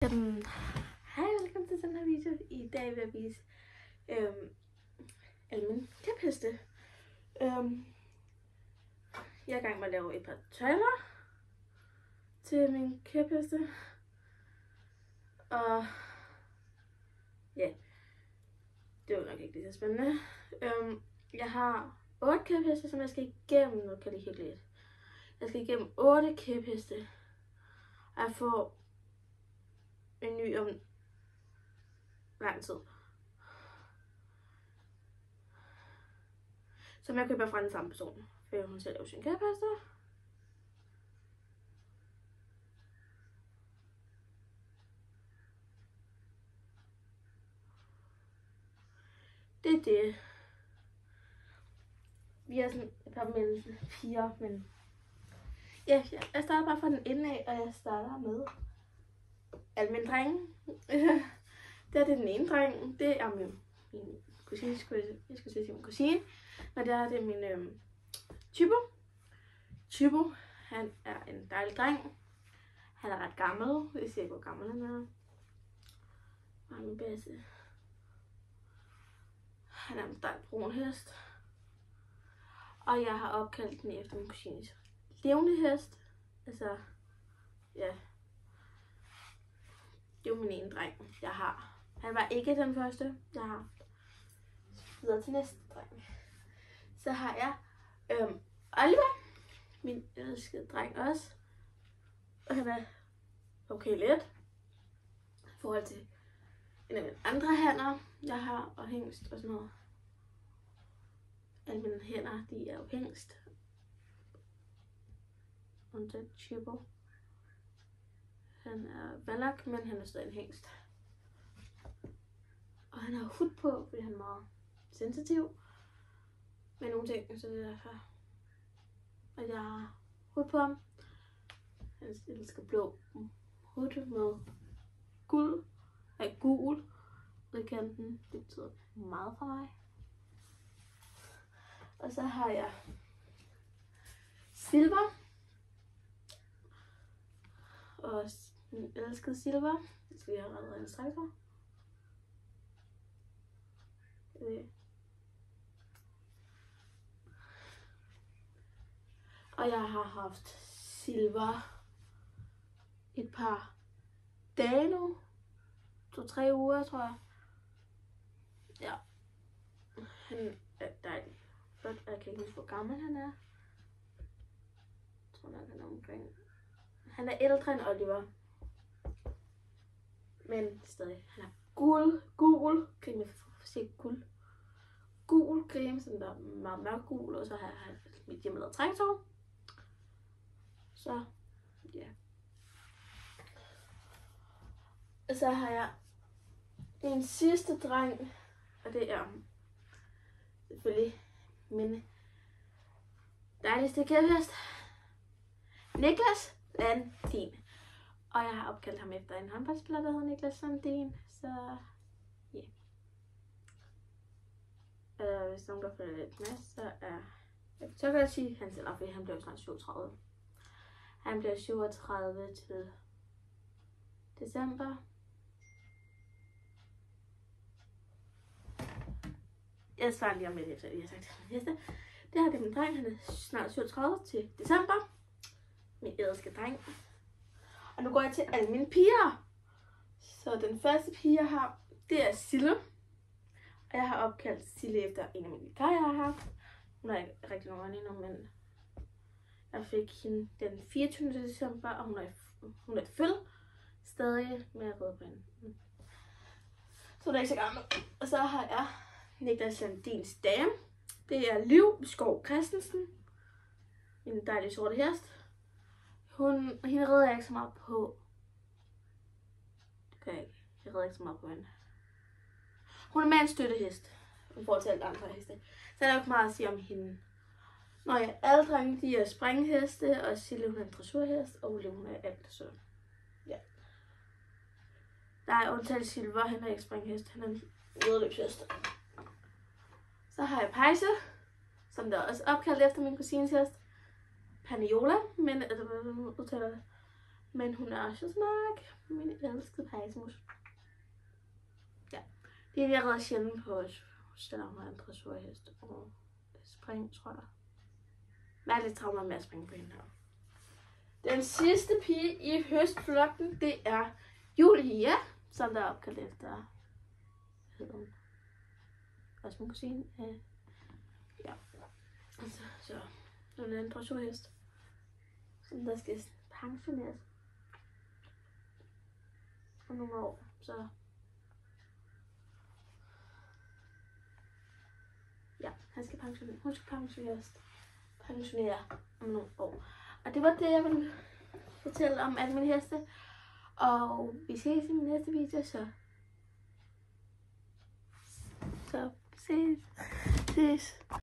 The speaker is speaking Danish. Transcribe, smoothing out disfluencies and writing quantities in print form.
Hej, velkommen til den her video. I dag vil jeg vise alle mine kæpheste. Jeg er i gang med at lave et par tøjler til mine kæpheste. Og ja, det var nok ikke lige så spændende. Jeg har 8 kæpheste, som jeg skal igennem. Nu kan det helt lidt. Jeg skal igennem 8 kæpheste. Og jeg får en ny om lang tid. Som jeg køber fra den samme person. For hun selv laver sin kæpheste. Det er det. Vi er sådan et par mellem 4, men ja, jeg starter bare fra den ende af, og jeg starter med alle mine drenge. Det er den ene dreng. Det er min kusine, jeg skulle sige min kusine. Og det er min Tybo. Tybo, han er en dejlig dreng. Han er ret gammel. Jeg siger ikke, hvor gammel han er. Og min bedste. Han er en dejlig brun hest. Og jeg har opkaldt den efter min kusines levende hest. Altså, ja. Det er jo min ene dreng, jeg har. Han var ikke den første, jeg har. Videre til næste dreng. Så har jeg Oliver, min elskede dreng også. Og han er okay let. I forhold til en af mine andre hanner, jeg har, og hængst og sådan noget. Alle mine hænder, de er jo hængst. Undtagen Tybo. Han er valak, men han er stadig en hængst. Og han har hud på, fordi han er meget sensitiv med nogle ting, så det er derfor, at jeg har hud på ham. Han elsker blå hud med gul i kanten. Det betyder meget for mig. Og så har jeg Silver. Og min elskede Silver. Det skal jeg have reddet en strækker. Og jeg har haft Silver et par dage nu. 2-3 uger, tror jeg. Ja. Han er dejlig. Jeg kan ikke huske, hvor gammel han er. Jeg tror nok, han er omkring. Han er ældre end Oliver. Men stadig. Han er gul. Kan jeg se guld? Gul creme, sådan der meget mørk gul. Og så har han mit hjemmelavet træktår. Så, ja. Og så har jeg en sidste dreng. Og det er selvfølgelig min dejligste kæphest. Niklas Landin. Og jeg har opkaldt ham efter en håndboldspiller, der hedder Niklas Landin. Så ja. Hvis nogen der følger lidt med, så kan jeg sige, at han selv fordi han blev snart 37. Han bliver 37 til december. Jeg svarer lige om lidt efter, jeg har sagt næste. Det her det er min dreng, han er snart 37 til december. Min elskede dreng. Og nu går jeg til alle mine piger. Så den første pige jeg har, det er Sille. Og jeg har opkaldt Sille efter en af mine vikarer, jeg har haft. Hun er ikke rigtig nogen endnu, men jeg fik hende den 24. december, og hun er føl stadig med at røde på hende. Så det er ikke så gammel. Og så har jeg Niklas Landins dame. Det er Liv Skov Christensen. En dejlig sorte hest. Hende redder jeg ikke så meget på. Det kan jeg ikke. Jeg redder ikke så meget på hende. Hun er med en støttehest. I forhold til alle andre heste. Så er der ikke meget at sige om hende. Når jeg alle drenge, de er springheste. Og Sille, hun er en dressurhest. Og Ole, hun er alt. Så ja. Der er undtaget Silver. Han er ikke springhest. Han er en rødløbshest. Så har jeg Pejse. Som der er også opkaldt efter min kusines hest. Paniola, men udtaler det. Men hun er også smuk. Min elskede Pejsmus. Ja. Det er jeg ret sjældent på stiller mig en dressurhest og spring, tror jeg. Jeg er lidt travlt med at springe på hende her. Den sidste pige i høstvloggen, det er Julia, som der er opkaldt efter, hvad hedder hun? Også min kusine. Ja. Altså, så hun er en dressurhest, som der skal pensioneres om nogle år, så ja, hun skal pensionere om nogle år. Og det var det, jeg ville fortælle om alle mine heste. Og vi ses i min næste video, så ses.